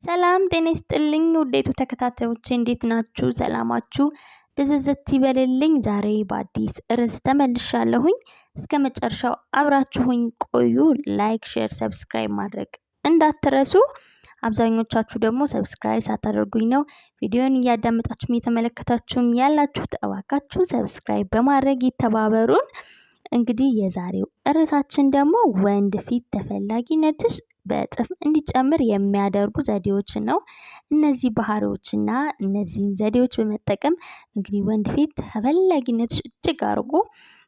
ሰላም ጤና ይስጥልኝ ውዴቱ ተከታታዮቼ እንዴት ናችሁ? ሰላማችሁ ብዝዝት ይበልልኝ። ዛሬ በአዲስ ርዕስ ተመልሻለሁኝ። እስከ መጨረሻው አብራችሁኝ ቆዩ። ላይክ፣ ሼር፣ ሰብስክራይብ ማድረግ እንዳትረሱ። አብዛኞቻችሁ ደግሞ ሰብስክራይብ ሳታደርጉኝ ነው ቪዲዮን እያዳመጣችሁም እየተመለከታችሁም ያላችሁት። እባካችሁ ሰብስክራይብ በማድረግ ይተባበሩን። እንግዲህ የዛሬው ርዕሳችን ደግሞ ወንድ ፊት ተፈላጊነትሽ በእጥፍ እንዲጨምር የሚያደርጉ ዘዴዎችን ነው። እነዚህ ባህሪዎችና እነዚህን ዘዴዎች በመጠቀም እንግዲህ ወንድ ፊት ተፈላጊነትሽ እጅግ አድርጎ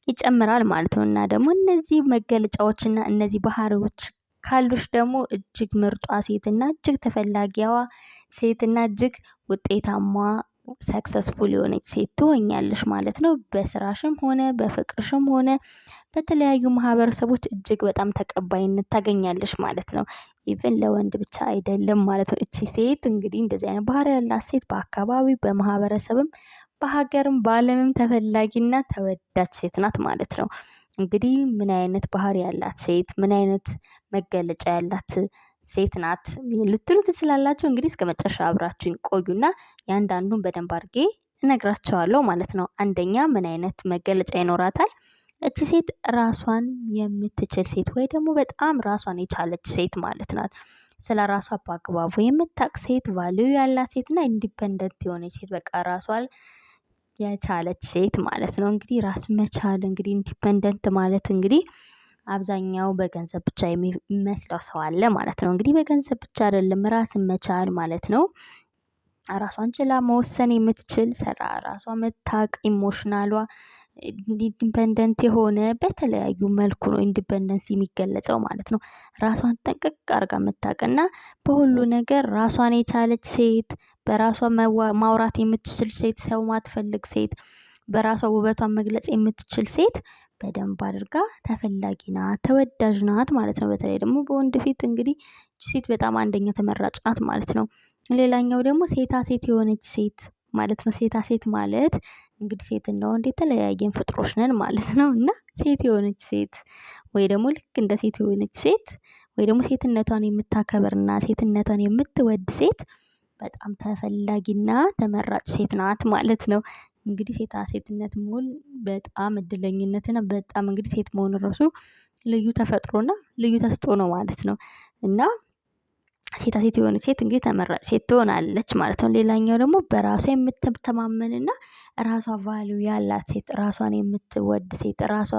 ይጨምራል ማለት ነው። እና ደግሞ እነዚህ መገለጫዎችና እነዚህ ባህሪዎች ካሉሽ ደግሞ እጅግ ምርጧ ሴትና እጅግ ተፈላጊዋ ሴትና እጅግ ውጤታማ ሰክሰስፉል የሆነች ሴት ትሆኛለሽ ማለት ነው። በስራሽም ሆነ በፍቅርሽም ሆነ በተለያዩ ማህበረሰቦች እጅግ በጣም ተቀባይነት ታገኛለሽ ማለት ነው። ኢቭን ለወንድ ብቻ አይደለም ማለት ነው። እቺ ሴት እንግዲህ እንደዚህ አይነት ባህሪ ያላት ሴት በአካባቢው በማህበረሰብም በሀገርም በዓለምም ተፈላጊና ተወዳጅ ሴት ናት ማለት ነው። እንግዲህ ምን አይነት ባህሪ ያላት ሴት ምን አይነት መገለጫ ያላት ሴት ናት ልትሉ ትችላላችሁ። እንግዲህ እስከ መጨረሻ አብራችሁኝ ቆዩና ያንዳንዱን በደንብ አድርጌ እነግራቸዋለሁ ማለት ነው። አንደኛ ምን አይነት መገለጫ ይኖራታል? እቺ ሴት ራሷን የምትችል ሴት ወይ ደግሞ በጣም ራሷን የቻለች ሴት ማለት ናት። ስለ ራሷ በአግባቡ የምታውቅ ሴት፣ ቫልዩ ያላት ሴትና ኢንዲፔንደንት የሆነች ሴት፣ በቃ ራሷን የቻለች ሴት ማለት ነው። እንግዲህ ራስ መቻል እንግዲህ ኢንዲፔንደንት ማለት እንግዲህ አብዛኛው በገንዘብ ብቻ የሚመስለው ሰው አለ ማለት ነው። እንግዲህ በገንዘብ ብቻ አይደለም ራስን መቻል ማለት ነው። ራሷን ችላ መወሰን የምትችል ስራ ራሷ መታቅ ኢሞሽናሏ ኢንዲፔንደንት የሆነ በተለያዩ መልኩ ነው ኢንዲፔንደንስ የሚገለጸው ማለት ነው። ራሷን ጠንቅቅ አድርጋ የምታውቅና በሁሉ ነገር ራሷን የቻለች ሴት፣ በራሷ ማውራት የምትችል ሴት፣ ሰው ማትፈልግ ሴት፣ በራሷ ውበቷን መግለጽ የምትችል ሴት በደንብ አድርጋ ተፈላጊ ናት፣ ተወዳጅ ናት ማለት ነው። በተለይ ደግሞ በወንድ ፊት እንግዲህ ሴት በጣም አንደኛ ተመራጭ ናት ማለት ነው። ሌላኛው ደግሞ ሴታ ሴት የሆነች ሴት ማለት ነው። ሴታ ሴት ማለት እንግዲህ ሴትና ወንድ የተለያየን ፍጥሮች ነን ማለት ነው። እና ሴት የሆነች ሴት ወይ ደግሞ ልክ እንደ ሴት የሆነች ሴት ወይ ደግሞ ሴትነቷን የምታከብርና ሴትነቷን የምትወድ ሴት በጣም ተፈላጊና ተመራጭ ሴት ናት ማለት ነው። እንግዲህ ሴታ ሴትነት መሆን በጣም እድለኝነትና በጣም እንግዲህ ሴት መሆን ራሱ ልዩ ተፈጥሮና ልዩ ተሰጥኦ ነው ማለት ነው። እና ሴታ ሴት የሆነች ሴት እንግዲህ ተመራጭ ሴት ትሆናለች ማለት ነው። ሌላኛው ደግሞ በራሷ የምትተማመንና ራሷ ቫልዩ ያላት ሴት፣ ራሷን የምትወድ ሴት፣ ራሷ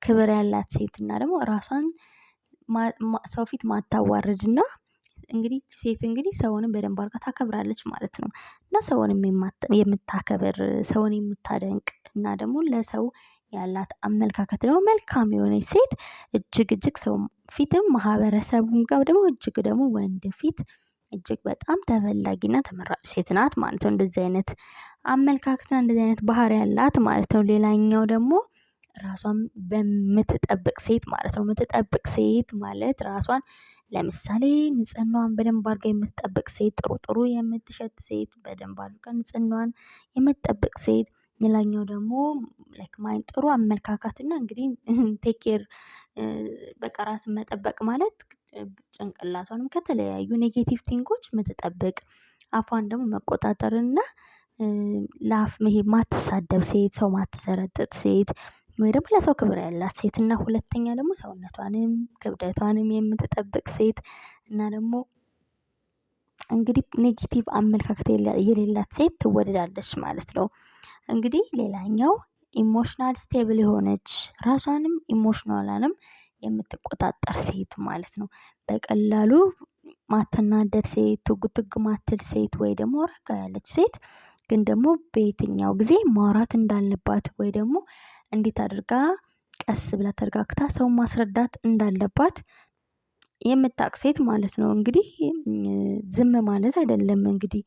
ክብር ያላት ሴት እና ደግሞ ራሷን ሰው ፊት ማታዋርድና እንግዲህ ሴት እንግዲህ ሰውንም በደንብ አድርጋ ታከብራለች ማለት ነው። እና ሰውንም የምታከብር ሰውን የምታደንቅ እና ደግሞ ለሰው ያላት አመለካከት ደግሞ መልካም የሆነች ሴት እጅግ ሰው ፊትም ማህበረሰቡም ጋር ደግሞ እጅግ ደግሞ ወንድ ፊት እጅግ በጣም ተፈላጊና ተመራጭ ሴት ናት ማለት ነው። እንደዚህ አይነት አመለካከትና እንደዚህ አይነት ባህሪ ያላት ማለት ነው። ሌላኛው ደግሞ ራሷን በምትጠብቅ ሴት ማለት ነው። የምትጠብቅ ሴት ማለት ራሷን ለምሳሌ ንጽህናዋን በደንብ አድርጋ የምትጠብቅ ሴት፣ ጥሩ የምትሸት ሴት፣ በደንብ አድርጋ ንጽህናዋን የምትጠብቅ ሴት። ሌላኛው ደግሞ ላይክ ማይንድ ጥሩ አመለካከትና እንግዲህ ቴክ ኬር በቃ ራስን መጠበቅ ማለት ጭንቅላቷንም ከተለያዩ ኔጌቲቭ ቲንጎች የምትጠብቅ አፏን ደግሞ መቆጣጠርና ለአፍ መሄድ ማትሳደብ ሴት፣ ሰው ማትዘረጥጥ ሴት ወይ ደግሞ ለሰው ክብር ያላት ሴት እና ሁለተኛ ደግሞ ሰውነቷንም ክብደቷንም የምትጠብቅ ሴት እና ደግሞ እንግዲህ ኔጌቲቭ አመለካከት የሌላት ሴት ትወደዳለች ማለት ነው። እንግዲህ ሌላኛው ኢሞሽናል ስቴብል የሆነች ራሷንም ኢሞሽናሏንም የምትቆጣጠር ሴት ማለት ነው። በቀላሉ ማትናደድ ሴት፣ ትጉ ማትል ሴት ወይ ደግሞ ረጋ ያለች ሴት ግን ደግሞ በየትኛው ጊዜ ማውራት እንዳለባት ወይ ደግሞ እንዴት አድርጋ ቀስ ብላ ተረጋግታ ሰው ማስረዳት እንዳለባት የምታውቅ ሴት ማለት ነው። እንግዲህ ዝም ማለት አይደለም። እንግዲህ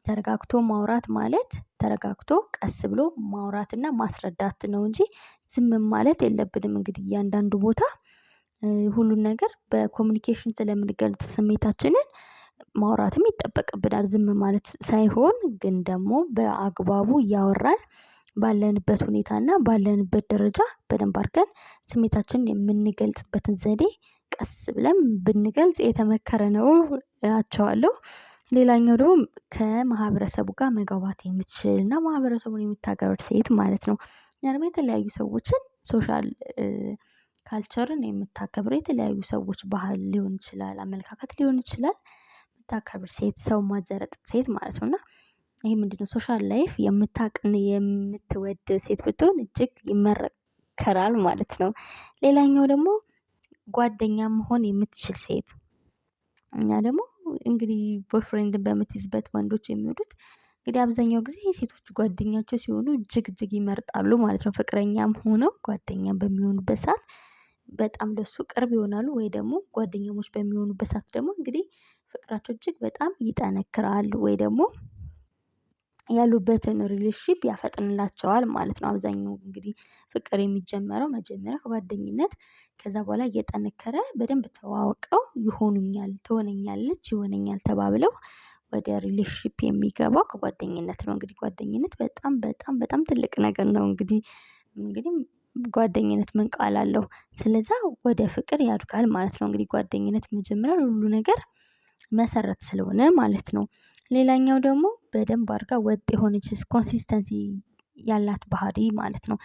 ተረጋግቶ ማውራት ማለት ተረጋግቶ ቀስ ብሎ ማውራትና ማስረዳት ነው እንጂ ዝም ማለት የለብንም። እንግዲህ እያንዳንዱ ቦታ ሁሉን ነገር በኮሚኒኬሽን ስለምንገልጽ ስሜታችንን ማውራትም ይጠበቅብናል። ዝም ማለት ሳይሆን ግን ደግሞ በአግባቡ እያወራን ባለንበት ሁኔታና ባለንበት ደረጃ በደንብ አድርገን ስሜታችንን የምንገልጽበትን ዘዴ ቀስ ብለን ብንገልጽ የተመከረ ነው እላቸዋለሁ። ሌላኛው ደግሞ ከማህበረሰቡ ጋር መግባባት የምትችልና ማህበረሰቡን የምታከብር ሴት ማለት ነው። እና ደግሞ የተለያዩ ሰዎችን ሶሻል ካልቸርን የምታከብር የተለያዩ ሰዎች ባህል ሊሆን ይችላል፣ አመለካከት ሊሆን ይችላል የምታከብር ሴት፣ ሰው ማትዘረጥጥ ሴት ማለት ነው። እና ይሄ ምንድነው ሶሻል ላይፍ የምታቅን የምትወድ ሴት ብትሆን እጅግ ይመከራል ማለት ነው። ሌላኛው ደግሞ ጓደኛ መሆን የምትችል ሴት። እኛ ደግሞ እንግዲህ ቦይፍሬንድን በምትይዝበት ወንዶች የሚወዱት እንግዲህ አብዛኛው ጊዜ የሴቶች ጓደኛቸው ሲሆኑ እጅግ ይመርጣሉ ማለት ነው። ፍቅረኛም ሆነው ጓደኛም በሚሆኑበት ሰዓት በጣም ለሱ ቅርብ ይሆናሉ። ወይ ደግሞ ጓደኛሞች በሚሆኑበት ሰዓት ደግሞ እንግዲህ ፍቅራቸው እጅግ በጣም ይጠነክራል፣ ወይ ደግሞ ያሉበትን ሪሌሽንሺፕ ያፈጥንላቸዋል ማለት ነው። አብዛኛው እንግዲህ ፍቅር የሚጀመረው መጀመሪያ ከጓደኝነት ከዛ በኋላ እየጠነከረ በደንብ ተዋውቀው ይሆኑኛል፣ ትሆነኛለች፣ ይሆነኛል ተባብለው ወደ ሪሌሽንሺፕ የሚገባው ከጓደኝነት ነው። እንግዲህ ጓደኝነት በጣም ትልቅ ነገር ነው። እንግዲህ ጓደኝነት ምን ቃል አለው? ስለዛ ወደ ፍቅር ያድጋል ማለት ነው። እንግዲህ ጓደኝነት መጀመሪያ ሁሉ ነገር መሰረት ስለሆነ ማለት ነው። ሌላኛው ደግሞ በደንብ አድርጋ ወጥ የሆነች ኮንሲስተንሲ ያላት ባህሪ ማለት ነው።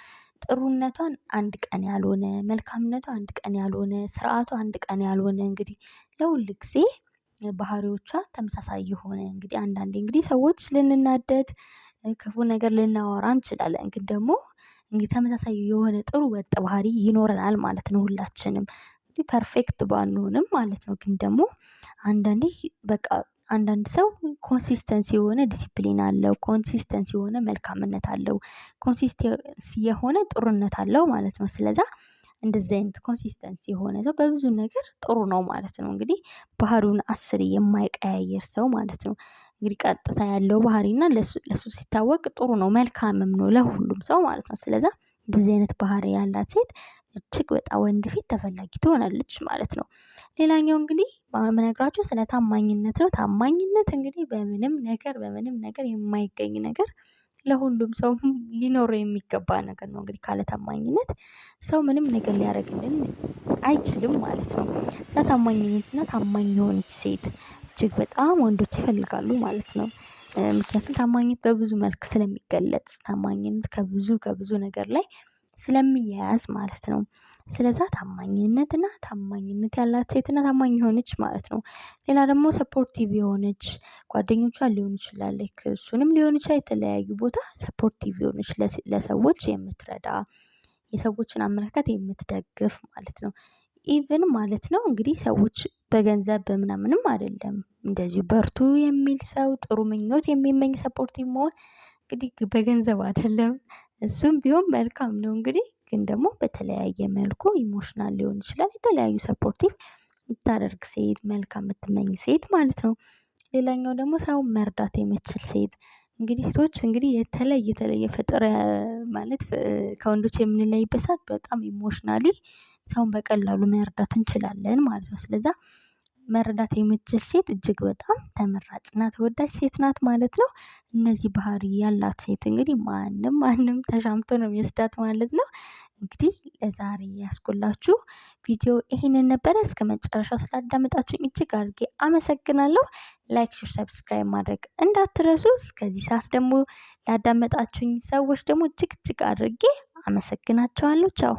ጥሩነቷን አንድ ቀን ያልሆነ፣ መልካምነቷ አንድ ቀን ያልሆነ፣ ስርዓቷ አንድ ቀን ያልሆነ እንግዲህ ለሁል ጊዜ ባህሪዎቿ ተመሳሳይ የሆነ እንግዲህ አንዳንዴ እንግዲህ ሰዎች ልንናደድ ክፉ ነገር ልናወራ እንችላለን። ግን ደግሞ እንግዲህ ተመሳሳይ የሆነ ጥሩ ወጥ ባህሪ ይኖረናል ማለት ነው። ሁላችንም እንግዲህ ፐርፌክት ባንሆንም ማለት ነው። ግን ደግሞ አንዳንዴ በቃ አንዳንድ ሰው ኮንሲስተንሲ የሆነ ዲሲፕሊን አለው፣ ኮንሲስተንሲ የሆነ መልካምነት አለው፣ ኮንሲስተንሲ የሆነ ጥሩነት አለው ማለት ነው። ስለዛ እንደዚህ አይነት ኮንሲስተንሲ የሆነ ሰው በብዙ ነገር ጥሩ ነው ማለት ነው። እንግዲህ ባህሪውን 10 የማይቀያየር ሰው ማለት ነው። እንግዲህ ቀጥታ ያለው ባህሪና ለሱ ሲታወቅ ጥሩ ነው፣ መልካምም ነው ለሁሉም ሰው ማለት ነው። ስለዛ እንደዚህ አይነት ባህሪ ያላት ሴት እጅግ በጣም ወንድ ፊት ተፈላጊ ትሆናለች ማለት ነው። ሌላኛው እንግዲህ የምነግራችሁ ስለ ታማኝነት ነው። ታማኝነት እንግዲህ በምንም ነገር የማይገኝ ነገር፣ ለሁሉም ሰው ሊኖረው የሚገባ ነገር ነው። እንግዲህ ካለ ታማኝነት ሰው ምንም ነገር ሊያደርግልን አይችልም ማለት ነው። ታማኝነትና ታማኝ የሆነች ሴት እጅግ በጣም ወንዶች ይፈልጋሉ ማለት ነው። ምክንያቱም ታማኝነት በብዙ መልክ ስለሚገለጽ፣ ታማኝነት ከብዙ ነገር ላይ ስለሚያያዝ ማለት ነው። ስለዛ ታማኝነት ያላት ሴትና ታማኝ የሆነች ማለት ነው። ሌላ ደግሞ ሰፖርቲቭ የሆነች ጓደኞቿን ሊሆን ይችላል፣ እሱንም ሊሆን ይችላል፣ የተለያዩ ቦታ ሰፖርቲቭ የሆነች ለሰዎች የምትረዳ የሰዎችን አመለካከት የምትደግፍ ማለት ነው። ኢቭን ማለት ነው እንግዲህ ሰዎች በገንዘብ በምናምንም አይደለም፣ እንደዚሁ በርቱ የሚል ሰው ጥሩ ምኞት የሚመኝ ሰፖርቲቭ መሆን እንግዲህ በገንዘብ አይደለም። እሱም ቢሆን መልካም ነው እንግዲህ፣ ግን ደግሞ በተለያየ መልኩ ኢሞሽናል ሊሆን ይችላል። የተለያዩ ሰፖርቲቭ የምታደርግ ሴት፣ መልካም የምትመኝ ሴት ማለት ነው። ሌላኛው ደግሞ ሰው መርዳት የምትችል ሴት። እንግዲህ ሴቶች እንግዲህ የተለየ ፍጥር ማለት ከወንዶች የምንለይበት ሰዓት በጣም ኢሞሽናሊ ሰውን በቀላሉ መርዳት እንችላለን ማለት ነው። ስለዛ መረዳት የምትችል ሴት እጅግ በጣም ተመራጭና ተወዳጅ ሴት ናት ማለት ነው። እነዚህ ባህሪ ያላት ሴት እንግዲህ ማንም ተሻምቶ ነው የሚወስዳት ማለት ነው። እንግዲህ ለዛሬ ያስኩላችሁ ቪዲዮ ይሄንን ነበረ። እስከ መጨረሻው ስላዳመጣችሁኝ እጅግ አድርጌ አመሰግናለሁ። ላይክ፣ ሼር፣ ሰብስክራይብ ማድረግ እንዳትረሱ። እስከዚህ ሰዓት ደግሞ ላዳመጣችሁኝ ሰዎች ደግሞ እጅግ አድርጌ አመሰግናቸዋለሁ። ቻው